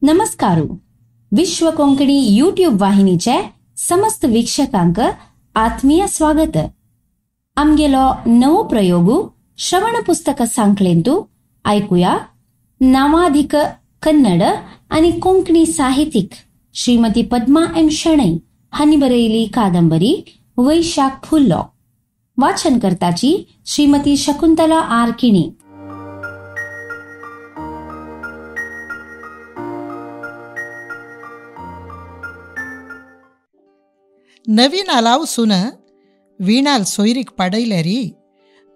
नमस्कारू. विश्व कोंकणी यूट्यूब वाहिनीचे समस्त वीक्षकांक आत्मीय स्वागत. आमगेलो नवो प्रयोगू श्रवण पुस्तक सांकळेंतू ऐकूया. नामाधिक कन्नड आणि कोंकणी साहित्यिक श्रीमती पद्मा एम शणै हांनी बरयली कादंबरी वैशाख फुल्लो. वाचन करताची श्रीमती शकुंतला आर किणी. नवीन आलावसून विणाल सोयरीक पाडयल्यारी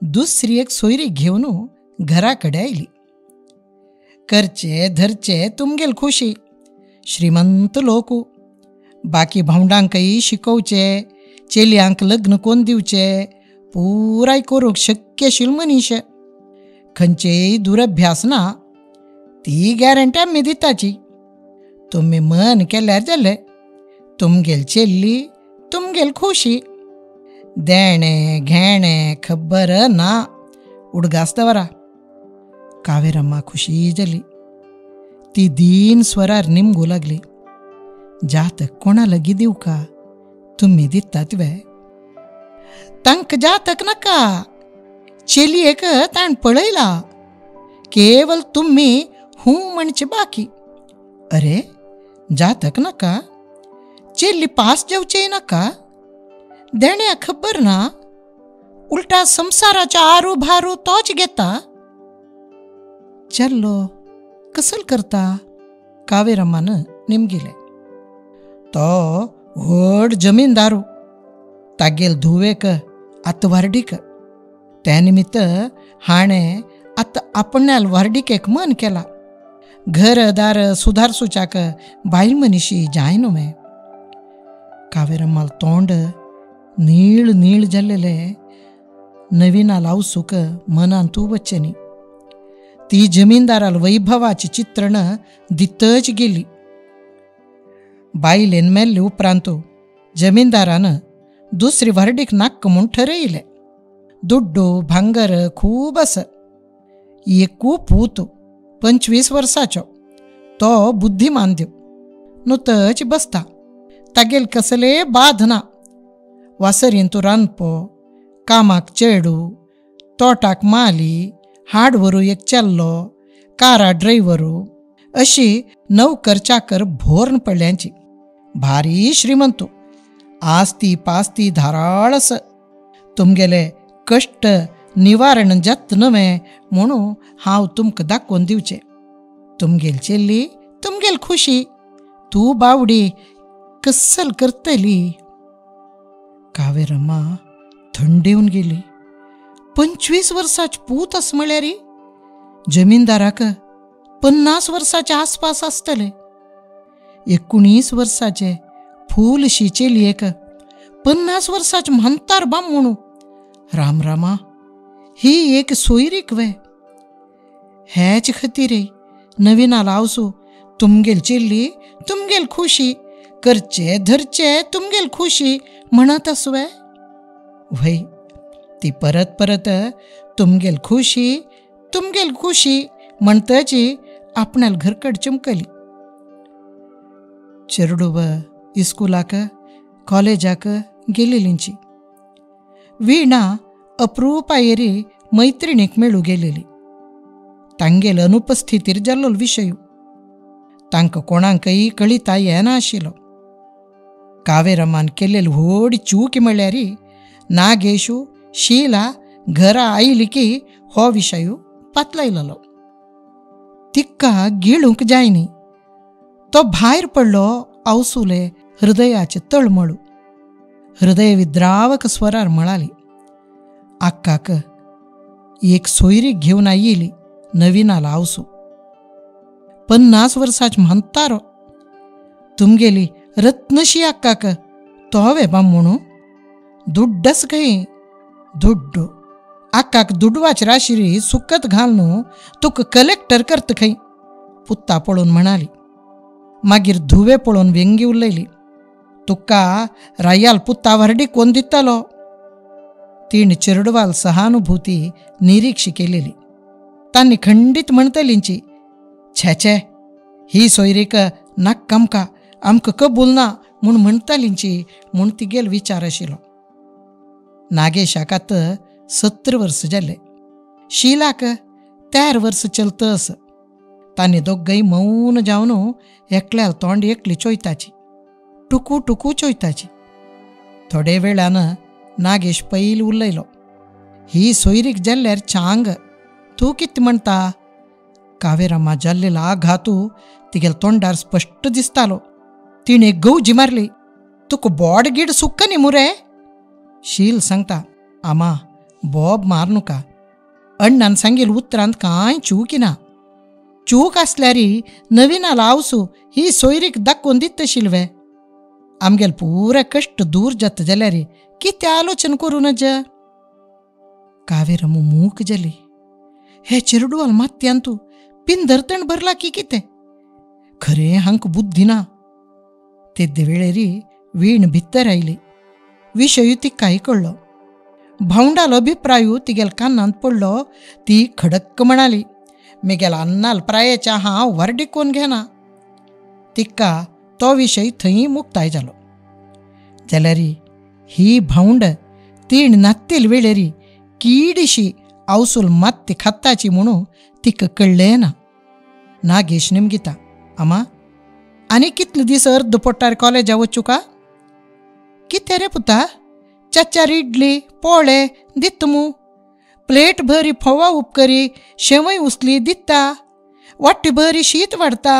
दुसरी एक सोयरीक घेवन घरा कडेन आयली. करचे धरचे तुमगेल खुशी. श्रीमंत लोक बाकी भावंडांकय शिकोवचे, चेल्यांक लग्न कोण दिवचे, पुराय करूंक शक्य आशिल्लो मनीस. खंयचेय दुरभ्यास ना, ती गॅरंटी आमी दिताची. तुमी मन केल्यार जालें. तुमगेल चेल्ली तुमगेल खुशी. देणे घेणे खबर ना, उडगास दवरा. कावेरम्मा खुशी जाली. ती दीन स्वरार निमगू लागली. जातक कोणा लगी दिव का? तुम्ही दितात वे. तांक जातक नाका. चेलयेक ताण पळयला. केवल तुम्ही हूं म्हणचे बाकी. अरे, जातक नाका, चेल्ली पास जेवचे नाका, देण्या खबर ना, उलटा संसाराच्या आरू भारू तोच घेता. चल्लो कसल करता? कावेरम्मान निमगिले. तो व्हड जमीनदारू, तागेल धुवेक आत वारडीक. त्या निमित्त हाणें आत आपणाल वारडीकेक मन केला. घरदार सुधारसूच्याक बायल मनीशी जाय न्हय. कावेरम्माल तोंड नीळ नीळ जाल्लेले नवीना लावसूक मनान तू वच्चेनी. ती जमीनदाराल वैभवाची चित्रण दितच गेली. बायलेन मेल्ले उपरांत जमीनदारान दुसरी वारडीक नाक्क म्हूण ठरयलें. दुड्डू भांगर खूब आस. एकू पूत 25 वर्साचो. तो बुद्धीमान दिव. नुतच बसता. तागेल कसले बाध ना. वासरीन तूं रांदपो, कामाक चेडू, तोटाक माली, हाड व्हरू एक चल्लो, कारा ड्रायव्हरू अशी नवकर चाकर भोर्न पडल्यांची. भारी श्रीमंतू. आस्ती पास्ती धाराळ आस. तुमगेले कश्ट निवारण जात न्हय म्हणून हांव तुमकां दाखोवन दिवचें. तुमगेल चेल्ली तुमगेल खुशी. तूं बावडी कसल करतली? कावेरम्मा थंड येवन गेली. 25 वर्साची पूत आस म्हळ्यार जमीनदाराक 50 वर्साच्या आसपास आसतले. 19 वर्साचे फूलशी चेलयेक 50 वर्साचे म्हातार बाम म्हणू. राम रामा, ही एक सोयरीक वे. हेच खातीर नवीना लावसू तुमगेल चेल्ली तुमगेल खुशी, करचे धरचे तुमगेल खुशी म्हणत आसवे. व्हय, ती परत परत तुमगेल खुशी म्हणतची आपणाल घरकड चमकली. चेडूव इस्कुलाक कॉलेजाक गेलेलींची. विणा अप्रूपा येरी मैत्रिणीक मेळू गेलेली. तांगेल अनुपस्थितीर जाल्लो विशय तांकां कोणाकय कळिता येनाशिल्लो. कावेरम्मान केल्लेली व्हड चूक म्हळ्यार नागेशू शीला घरा आयली की हो विशय पातलायलो. तिका गिळूंक जायनी. तो भायर पडलो अवसुले हृदयाचे तळमळू. हृदय विद्रावक स्वरार म्हळाली. आक्काक एक सोयरीक घेवन आयिली नवीना लावसू. 50 वर्साची म्हातारो. तुमगेली रत्नशी आक्काक तो वे बाम म्हणू. दुड्डस खंय दुड्डू. आक्काक दुडवाची राशिरी सुकत घालून तुका कलेक्टर करता खंय. पुत्ता पळोवन म्हणाली. मागीर धुवे पळोवन व्यंगी उलयली. तुका रायाल पुत्ता वारडी कोण दितालो? तिणें चेडवाल सहानुभूती निरीक्ष केलेली. तांणी खंडीत म्हणतलींची, छे ही सोयरीक नाक आमकां आमकां कबूल ना म्हूण म्हणटालींची म्हूण तिगेल विचार आशिल्लो. नागेशाक आतां 70 वर्सां जाले. शीलाक 13 वर्सां चलतस. तांणी दोगय मौन जावन एकल्याल तोंड एकली चोयताची, टुकू टुकू चोयताची. थोडे वेळान नागेश पयली उलयलो. ही सोयरीक जाल्ल्यार चांग, तूं कितें म्हणटा? कावेरामा जाल्लेलो आघातू तिगेल तोंडार स्पश्ट दिसतालो. तिणें गवजी मारली. तुका बोड गीड सुक्क न्ही मुरे? शील सांगता, आमा बोब मार नुका. अण्णान सांगेल उतरांत कांय चूक ना. चूक आसल्यार नवीन लावसू ही सोयरीक दाखोवन दित शिल्वे. आमगेल पुरे कश्ट दूर जाता जाल्यार कितें आलोचन करूं नज? कावेरम मूक जाली. हे चेरडू मात्यान तूं पिंदरतण भरला की कितें? खरें हांक बुद्धी ना. तेद्दे वेळेरी वीण भितर आयली. विशय तिकाय कळ्ळो. भावंडाल अभिप्रायू तिगेल कानांत पडलो. ती खडक्क म्हणाली, मेगेल अन्नाल प्रायाच्या हांव वारडिकोन घेना. तिका तो विशय थंय मुक्ताय जालो. जाल्यार ही भावंड तीण नात्तेल वेळेरी कीडशी आवसूल मात्ती खाताची म्हणून तिका कळ्ळें ना. नागेश निमगिता, आमा आनी कितले दीस अर्द पोट्टार कॉलेजा वचूं का? कितें रे पुता? चाचार इडली पोळे दिता प्लेट भरी फोवा उपकरी शेवय उसली दिता, वाटी भरी शीत वाडता.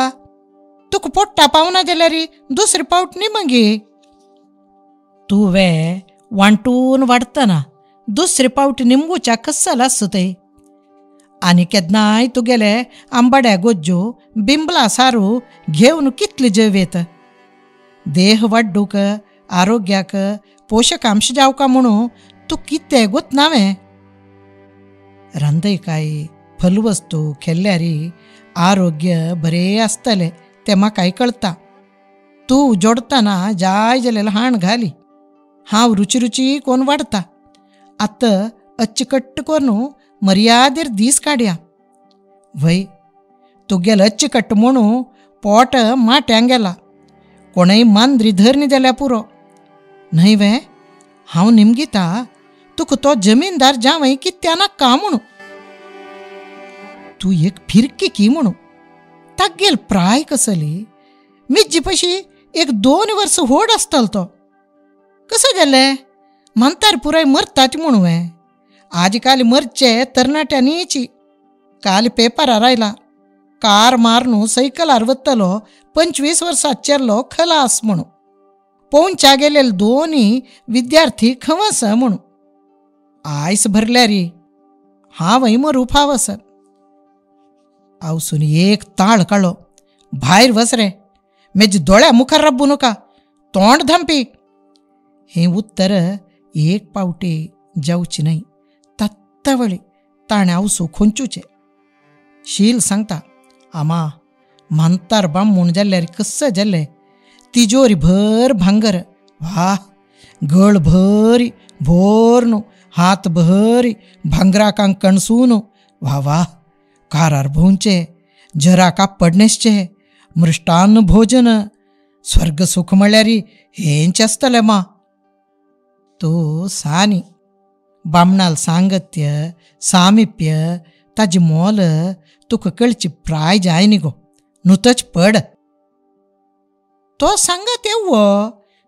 तुका पोट्टा पावना जाल्यार दुसरी पावट न्ही मगे. तुवे वांटून वाडतना दुसरी पावट निमगुच्या कसल आसता ते. आनी केन्नाय तुगेले आंबाड्या गोज्जो बिंबला सारू घेवन कितले जेवेत. देह वाडूक आरोग्याक पोशकांश जावका म्हणून तूं कितें गोत नावें. रांदयकाय फलवस्तू खेल्ल्यार आरोग्य बरें आसतलें तें म्हाकाय कळटा. तूं जोडतना जाय जाल्यार हाण घाली. हांव रुची कोण वाडता. आतां अच्चकट्ट करून मर्यादेर दीस काडया. वय तुगेल अच्चकट्ट म्हणून पोट माट्यांक गेला. कोणय मांद्री धरनी जाल्यार पुरो. न्हय वे हांव निमगिता तुका तो जमीनदार जावय कित्याना का म्हणून. तूं एक फिरकी की म्हणून. तागेल प्राय कसली. मिज्जी पशी 1-2 वर्स व्हड आसतलो तो. कसं जालें? म्हणतार पुराय मरतात म्हणून वे. आज काल मरचे तरणाट्यांनीची. काल पेपरार आयला कार मारून सायकलार वतलो 25 वर्साचेरलो खलास म्हणून. पोंच्या गेलेले 2 विद्यार्थी खवस म्हणून. आयस भरल्यार हांवय मरू फावस. आवसून एक ताळ काळो. भायर वच रे, मेज दोळ्या मुखार रब्बू नका, तोंड धांपी. हें उत्तर एक पावटी जावची न्हय. तत्तावळी ताणें आवसू खोंचुचें. शील सांगता, आमा म्हणतार बामूण जाल्यार कसं जालें. तिजोरी भर भांगर, वा गळ भरी भोरनू, हात भरी भांगराकांक कणसून, वा वा कारार भोंचे, जरा कापड न्हेसचे, मृष्टान्न भोजन. स्वर्ग सुख म्हळ्यार हेंच आसतलें मा. तूं सानी बामणाल सांगत्य सामिप्य ताजी मोल तुका कळची प्राय जाय न्ही गो. नुतच पड. तो सांगत येवो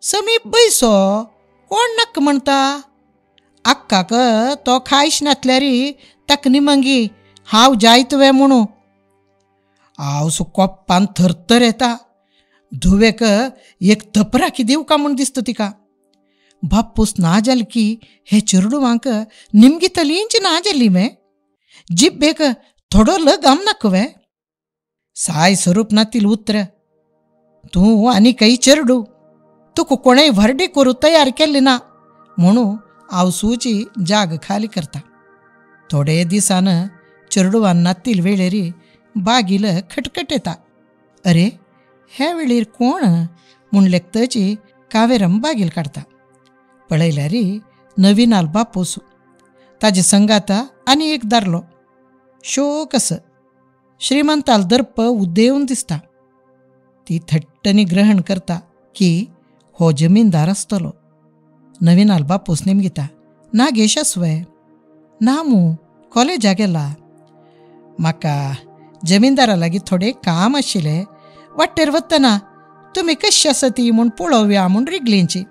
समीप बैसो कोण नक्क म्हणटा. आक्काक तो खायश नातल्यार ताका निमंगी हांव जायत वे म्हणून. हांव सो कोप्पान थरथर येता. धुवेक एक धपराकी दिवं का म्हूण दिसता तिका. बापूस ना जाल की हे चेरडूवांक निमगितलींच ना जाली वे. जिब्बेक थोडो लगाम नाक वे. साय स्वरूप नातील उतर. तूं आनी काही चेरडू. तुका कोणेय व्हरडी करूं तयार केल्ली ना म्हणून हांव सूची जाग खाली करता. थोडे दिसान चेरडूवान नातील वेळेरी बागील खटखट येता. अरे ह्या वेळेर कोण म्हूण लेखताची कावेरम बागील काडता. पळयल्यार नवीनाल बापूस. ताजे संगाता आनी एक दारलो. शो कस श्रीमंताल दर्प उदेवून दिसता. ती थट्टनी ग्रहण करता की हो जमीनदार आसतलो. नवीनाल बापूस निमगिता, नागेश आसवय, ना मू कॉलेजाक गेला. म्हाका जमीनदारा लागीं थोडें काम आशिल्लें, वाटेर वतना तुमी कशी आसा ती म्हूण पळोवया म्हूण रिगलींची.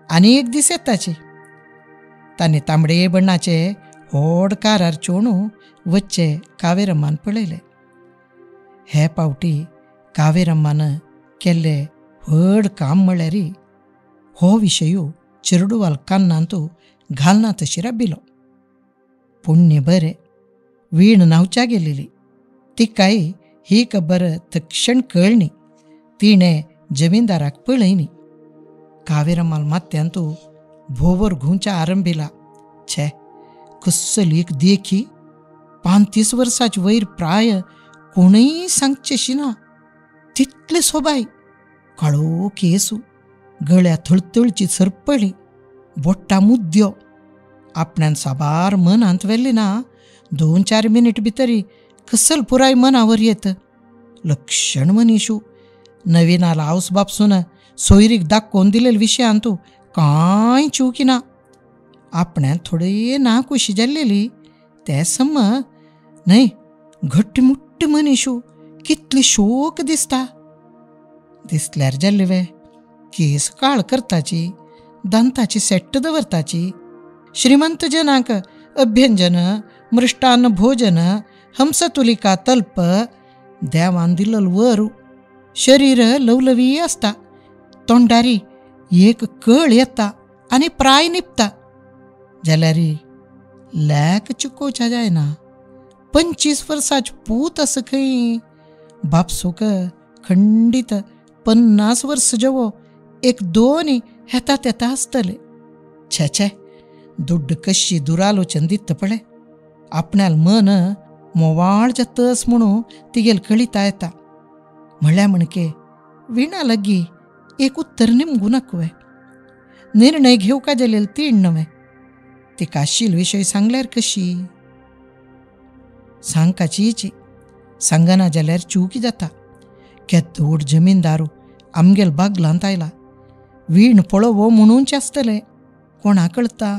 आनी एक दीस येताची. तांणी तांबडे बण्णाचे व्हड कारार चोणू वच्चे कावेरम्मान पळयले. हे पावटी कावेरम्मान केल्लें व्हड काम म्हळ्यार हो विशयू चिरडुवाल कान्नांतू घालना तशी राबिलो. पुण्य बरें, वीण नावच्या गेलेली. तिकाय ही खबर तक्षण कळ्ळी. तिणें जमीनदाराक पळयली. कावेरम्माल मात्यांतू भोवर घुंवच्या आरंभिला. छे, कसलीक देखी 35 वर्सांचे वयर प्राय कोणीय सांगचेशी ना. तितले सोबाय, काळो केसू, गळ्या थळथळची सरपळी, बोट्टा मुद्द्यो. आपण्यान साबार मनांत व्हेल्ली ना. 2-4 मिनीट भितरी कसल पुराय मनावर येत. लक्षण मनीशू. नवीनाला आवस बापसून सोयरीक दाखोवन दिलेल्या विशयांतू कांय चुकी ना. आपण्यान थोडे नाकुशी जाल्लेली ते सम न्हय. घट्टमुट्ट मनीशू, कितली शोक दिसता. दिसल्यार जाल्ले वे. केस काळ करताची, दांताची सेट्ट दवरताची. श्रीमंत जनांक अभ्यंजन, मृष्टान्न भोजन, हंसतुलिका तल्प देवान दिल्लो वरू. शरीर लवलवी आसता. तोंडारी एक कळ येता आनी प्राय निपता. जाल्यार लॅक चुकोवच्या जायना. 25 वर्सांचे पूत आसा खंय. बापसूक खंडीत 50 वर्स जेवो 1-2 येता आसतले. छे, दुड्ड कशी दुरालोचन दिता पळय. आपणाल मन मोवाळ जातस म्हणू तिगेल कळिता येता. म्हळ्या म्हणके विणा लागी एक उत्तर निमगू नकवे. निर्णय घेवका जालेल तीण नवे. तिका आशिल्ल विशय सांगल्यार कशी. सांगकाची सांगना जाल्यार चुकी जाता. केदोड जमीनदारू आमगेल बागलांत आयला. वीण पळोवो म्हणूनचे आसतले, कोणा कळता.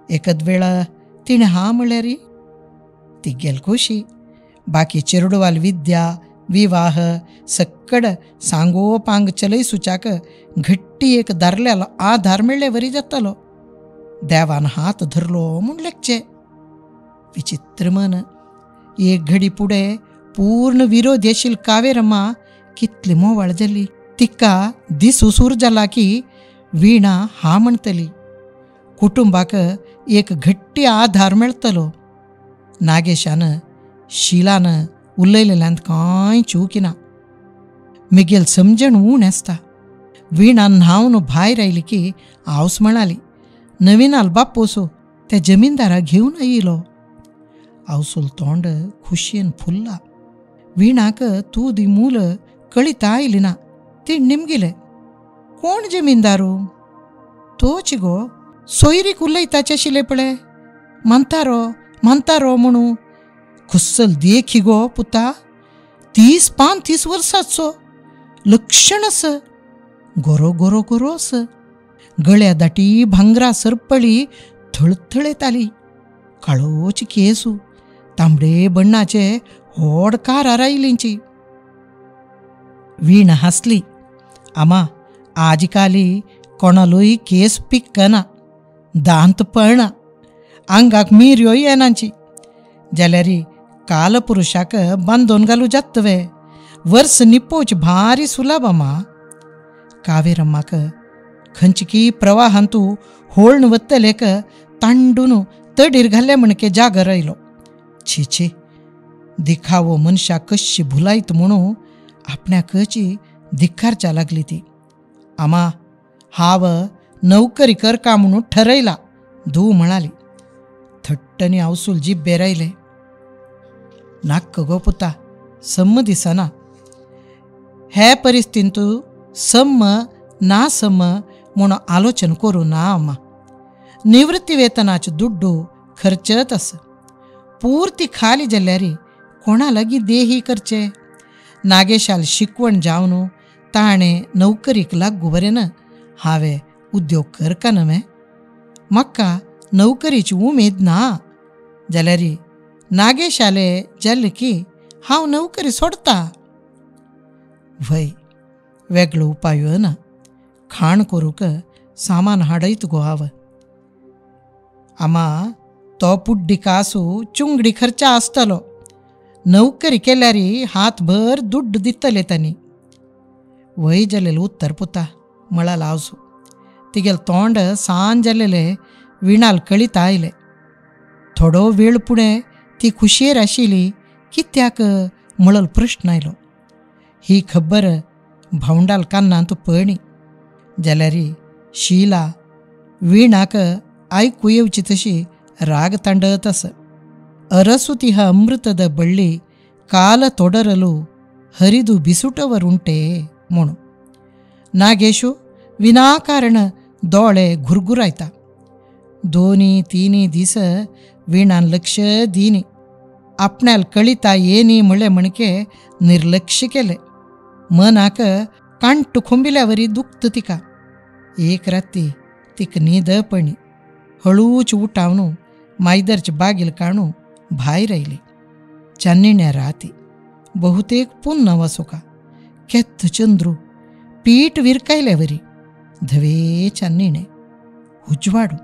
एकद वेळा तिणें हा म्हळ्यार तिगेल खोशी. बाकी चिरडुवाल विद्या विवाह सक्कड सांगोपांग चलय सुचाक घट्टी एक दारल्यालो आधार मेळ्ळे वरी जातालो. देवान हात धरलो म्हूण लेखचे. विचित्र मन. एक घडी पुढे पूर्ण विरोधी आशिल्ली कावेरम्मा कितली मोवाळ जाली. तिका दीस उसूर जाला की विणा हा म्हणटली. कुटुंबाक एक घट्टी आधार मेळटलो. नागेशान शिलान उलयलेल्यांत कांय चुकी ना. मिगेल समजण उण आसता. विणान न्हावन भायर आयली की आवस म्हणाली, नवीनाल बापोसो त्या जमीनदाराक घेवन येयलो. आवसूल तोंड खुशयेन फुल्ला. विणाक तू दी मूल कळिता आयली ना. ती निमगिले. कोण जमीनदारू? तोच गो, सोयरीक उलयताचे आशिल्ले पळय. म्हणतारो म्हणू. खुस्सल देखी गो पुता. 30-35 वर्साचो. लक्षण आस. गोरो आस. गळ्या दाटी भांगरा सरपळी थळथळेत आली. काळोच केसू, तांबडे बण्णाचे व्हड कारार आयलींची. वीण हासली. आमा, आजकाली कोणालोय केस पिक्कना, दांत पळना, आंगाक मिर्यो येनाची. जाल्यार कालपुरुषाक बांदोन घालू जातवे. वर्स निपोवचे भारी सुलभ अमा. कावेरम्माक खंचकी प्रवाहांतू होळण वतलेक तांडून तडीर घाल्ले म्हणके जागर आयलो. छी, दिखावो मनशा कशी भुलायत म्हणू आपण्याकची धिक्कारच्या लागली ती. आमा, हाव नोकरी करका म्हणून ठरयला, धू म्हणाली. थट्टनी आवसूल जिब्बेर आयले. नाक्क गो पुता, सम्म दिसना. हे परिस्थितींतू सम्म ना सम्म म्हणून आलोचन करू ना अम्मा. निवृत्ती वेतनाचे दुड्डू खर्चत आस. पूर्ती खाली जाल्यार कोणा लागीं देही करचे. नागेशाल शिकवण जावन ताणें नोकरीक लागू बरें ना हांवें उद्योग करका नवे म्हाका नोकरीची उमेद ना जाल्यार नागेशाले जाल्ले की हांव नोकरी सोडता. व्हय वेगळो उपाय ना. खाण करूंक सामान हाडयत गो हांव. आमा तो पुड्डी कासू चुंगडी खर्चा आसतलो. नोकरी केल्यार हातभर दुड्ड दितले तांणी. वय जालेलें उत्तर पुता म्हळा लावसू. तिगेल तोंड सांज जालेले विणाल कळीत आयले. थोडो वेळ फुडें ती खुशयेर आशिल्ली कित्याक म्हणून प्रश्न आयलो. ही खबर भावंडाल कान्नांत पळणी जाल्यार शीला विणाक आयकू येवची तशी राग तांडत आस. अरसू ती अमृतद बಳ್ಳಿ ಕಾಲ ತೊಡರಲು ಹರಿದು ಬಿಸುಟವರುಂಟೆ म्हणू. नागेशू विनाकारण दोळे घुरघुरायता. 2-3 दीस विणान लक्ष दिनी. आपणाल कळिता येनी म्हळे म्हणके निर्लक्ष केले. मनाक कांट खुंबिल्यावरी दुखत तिका. एक राती तिक न्हीद पडली. हळूच उठावन मायदरचे बागील काणू भायर आयली. चान्निण्या राती बहुतेक पुन्न वसोका केत्त चंद्रू पीठ विरकायल्यावरी धवे चान्निणे उजवाडू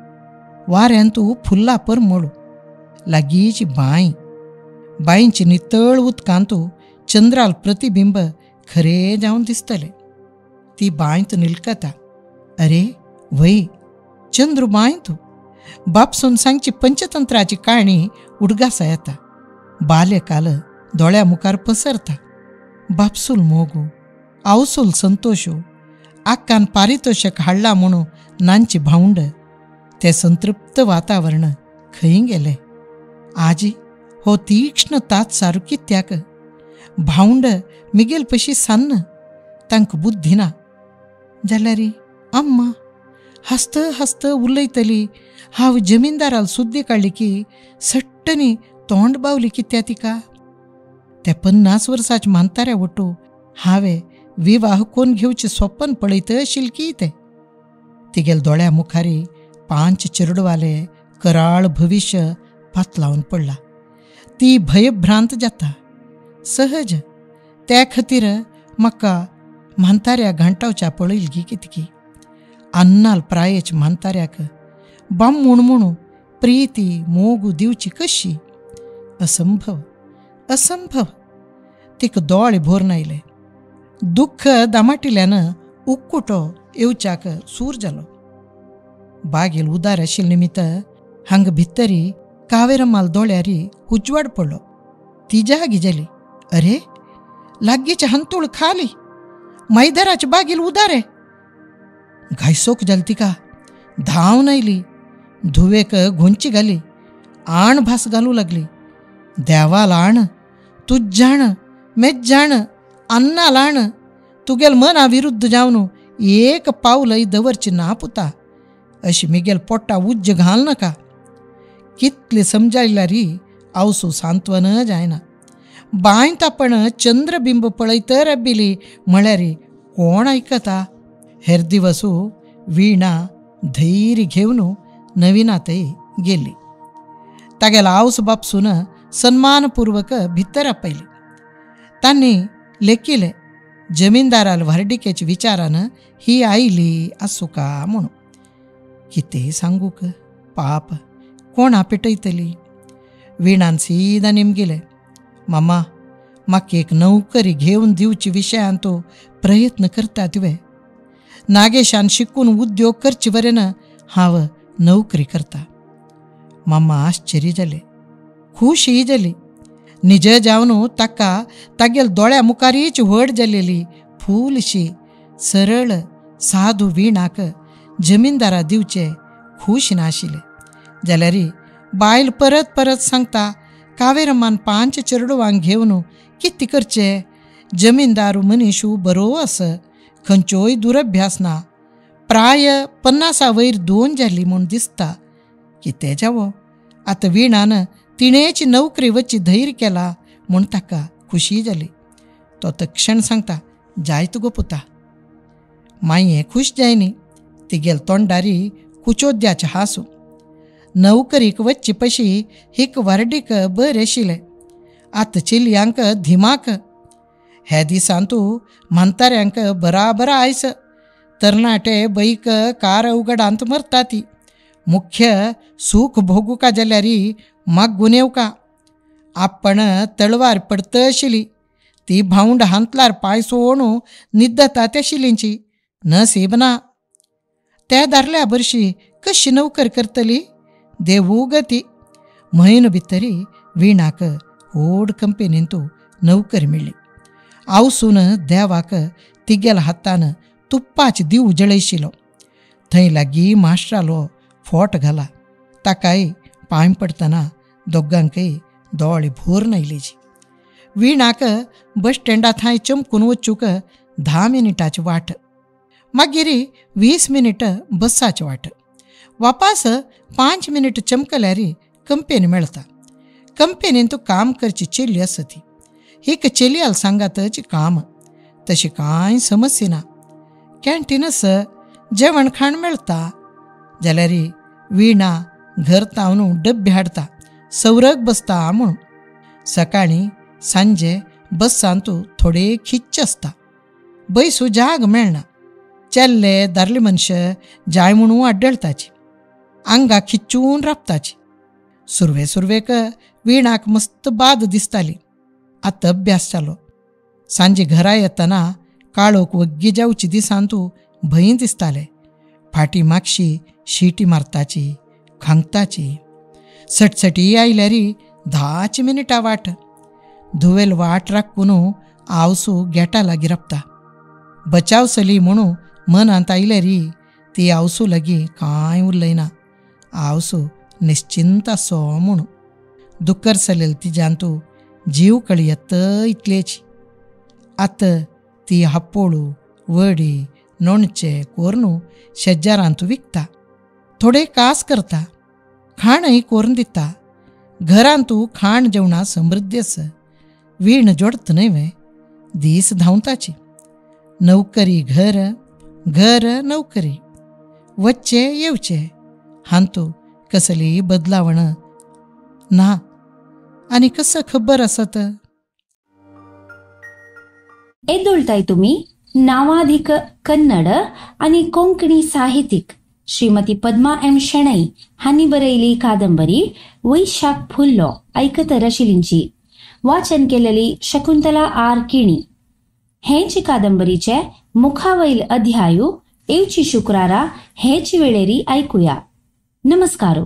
वाऱ्यांतू फुल्ला परमळू लागीची बांयची नितळ उदकांतू चंद्राल प्रतिबिंब खरे जावन दिसतले. ती बांयत निलकता. अरे वय चंद्रू बांयतू बापसून सांगची पंचतंत्राची काणी उडगासा येता. बाल्यकाल दोळ्या मुखार पसरता. बापसूल मोगू आवसूल संतोषू आक्कान पारितोषक हाडला म्हणू नांची भावंड. ते संतृप्त वातावरण खंय गेले. आजी हो तीक्ष्ण तात सारू कित्याक. भावंड मिगेल पशी सान्न तांक बुद्धी ना जाल्यार अम्मा हस्त हस्त उलयतली. हांव जमीनदाराल सुद्दी काडली की सट्टनी तोंड बावली कित्या तिका. त्या 50 वर्साच्या मांताऱ्या वटू हांवें विवाह कोण घेवचें स्वप्न पळयत आशिल्ली ते. तिगेल दोळ्या मुखारी 5 चिरडवाले कराळ भविष्य पातलावन पडला. ती भयभ्रांत जाता. सहज त्या खातीर म्हाका म्हाताऱ्या घांटावच्या पळयली कितकी. अन्नाल प्रायेच्या म्हाताऱ्याक बामूण म्हणू प्रीती मोगू दिवची कशी. असंभव. तिक दोळे भोरून आयले. दुख्ख दामाटिल्यानं उक्कुटो येवच्याक सूर जालो. बागेल उदार आशिल्ले निमित्त हांग भितरी कावेरम्माल दोळ्यारी उजवाड पडलो. ती जागी जाली. अरे लागीचे हंतूळ खाली. मैदाराचे बागेल उदारे. घायसोक जाली तिका. धांवन आयली. धुवेक घोंची घाली. आण भास घालू लागली. देवाल आण तूच जाण मेच जाण अन्नाल आण तुगेल मना विरुद्ध जावन एक पावलय दवरची ना पुता. अशी मिगेल पोट्टा उज्ज घाल नाका. कितले समजायल्यारी आवसू सांत्वन जायना. बांयत आपण चंद्रबिंब पळयत रबिली म्हळ्यार कोण आयकता. हेर दिवसू विणा धैर्य घेवन नविनातय गेली. तागेला आवस बापसून सन्मानपूर्वक भितर आपयली. तांणी लेखिले जमीनदाराल व्हरडिकेच्या विचारान ही आयली आसूं का म्हणून. कितें सांगूक पाप कोण आपेटयतली. विणान सीदा निमगिले. मामा म्हाका एक नोकरी घेवन दिवची विशयान तो प्रयत्न करता तुवें. नागेशान शिकून उद्योग करचे बरें ना हांव नोकरी करता. मामा आश्चर्य जाले. खुशी जाली. निज जावन ताका तागेल दोळ्या मुखारीच व्हड जाल्लेली फूलशी सरळ साधू विणाक जमीनदारा दिवचे खूश नाशिल्ले जाल्यार बायल परत परत सांगता कावेरम्मान 5 चिरडवांक घेवन कितें करचें. जमीनदारू मनीशू बरो आस. खंयच्योय दुरभ्यास ना. प्राय 50 वयर 2 जाली म्हूण दिसता. कितें जावो आतां विणान तिणेची नोकरी वची धैर्य केला म्हूण ताका खुशी जाली. तो तक्षण सांगता जायत गो पुता. माये खुश जायनी तिगेल तोंडारी कुचोद्याचे हासू. नौकरीक वच्चे पशी हिक वारडीक बरे शिले. आत चिलयांक धिमाक. हे दिसांतू म्हाताऱ्यांक बराबर आयस. तरणाटे बैक कार उगडांत मरता ती. मुख्य सूख भोगूका जाल्यारी माग गुनेवका. आपण तळवार पडत आशिली ती भाऊंड हांतलार पाय सोणू निद्दता त्या शिलींची नसीब ना. त्या दारल्या बरशी कशी नौकर करतली देवू गती. म्हयनो भितरी विणाक व्हड कंपनींतू नौकर मेळ्ळी. आवसून देवाक तिगेल हातान तुप्पाची दिव जळयशिलो. थंय लागीं मास्टरालो फोट घाला. ताकाय पांय पडतना दोगांकय दोळे भोर नायलेजी. विणाक बस स्टँडा थंय चमकून वचूक 10 मिनिटाची वाट. मागीर 20 मिनिट बसाची वाट. वापास 5 मिनिट चमकल्यार कंपेनी मेळता. कंपेनींत काम करची चेली आसा ती. हिक चेलयाल सांगातच काम. तशी कांय समस्या ना. कॅन्टीन आसा, जेवण खाण मेळटा. जाल्यार विणा घर तावन डब्बे हाडटा सौरग बसता म्हणून. सकाळीं सांजे बसांतू थोडे खिच्च आसता. बैसू जाग मेळना. चेल्ले दारले मनशां जाय म्हणून आड्डळताची. आंगा खिच्चून राबताची. सुरवेक विणाक मस्त बाद दिसताली. आतां अभ्यास जालो. सांजे घरा येतना काळोख वग्गी जावची दिसांतू भंय दिसताले. फाटी मागशी शिटी मारताची खांगताची. सटसटी आयल्यार 10 मिनिटां वाट. धुवेल वाट राखून आवसू गेटा लागीं राबता. बचाव चली म्हणून मनांत आयल्यार ती आवसू लागीं कांय उरलयना. आवसू निश्चिंत आसो म्हणून. दुकर चलेल तिज्यांतू जीव कळयत इतलेची. आतां ती हापोळू वडी लोणचें कोरणू शेजारांतू विकता. थोडे कास करता. खाणय कोरून दिता. घरांतू खाण जेवणां समृद्धी आसा. वीण जोडत न्हय वे. दीस धांवताची. नौकरी घर, घर नौकरी. वच्चे येवचे हांतू कसली बदलावण ना. आनी कसं खबर आसत. एदुळताय तुम्ही नावाधिक कन्नड आणि कोंकणी साहित्यिक श्रीमती पद्मा एम शेणै हांनी बरयली कादंबरी वैशाख फुल्लो ऐकत रशिलींची. वाचन केलेली शकुंतला आर किणी. हेची कादंबरीचे मुखावैल अध्यायू येवची शुक्रारा हेची वेळेरी ऐकुया. नमस्कारू.